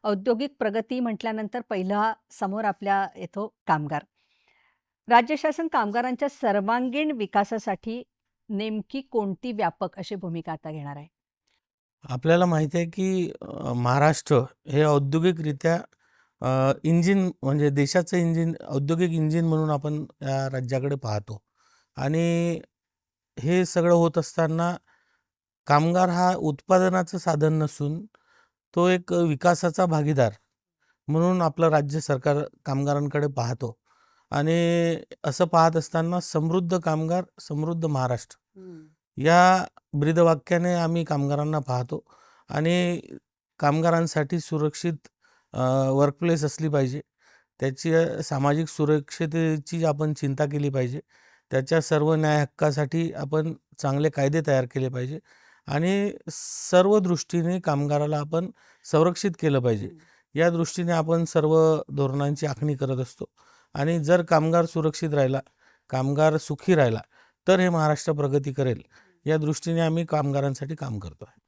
औद्योगिक प्रगती म्हटल्यानंतर पहिला समोर आपल्या येतो कामगार. राज्य शासन कामगारांच्या सर्वांगीण विकासासाठी नेमकी कोणती व्यापक अशी भूमिका आता घेणार आहे? आपल्याला माहिती आहे की महाराष्ट्र हे औद्योगिकरित्या इंजिन म्हणजे देशाचं इंजिन, औद्योगिक इंजिन म्हणून आपण या राज्याकडे पाहतो. आणि हे सगळं होत असताना कामगार हा उत्पादनाचं साधन नसून तो एक विकासाचा भागीदार म्हणून आपलं राज्य सरकार कामगारांकडे पाहतो. आणि असं पाहत असताना समृद्ध कामगार, समृद्ध महाराष्ट्र या ब्रीदवाक्याने आम्ही कामगारांना पाहतो. आणि कामगारांसाठी सुरक्षित वर्कप्लेस असली पाहिजे. त्याची सामाजिक सुरक्षिततेची आपण चिंता केली पाहिजे. त्याच्या सर्व न्याय हक्कासाठी आपण चांगले कायदे तयार केले पाहिजे आणि सर्व दृष्टीने कामगाराला आपण संरक्षित केलं पाहिजे. या दृष्टीने आपण सर्व धोरणांची आखणी करत असतो. आणि जर कामगार सुरक्षित राहिला, कामगार सुखी राहिला, तर हे महाराष्ट्र प्रगती करेल. या दृष्टीने आम्ही कामगारांसाठी काम करतो आहे.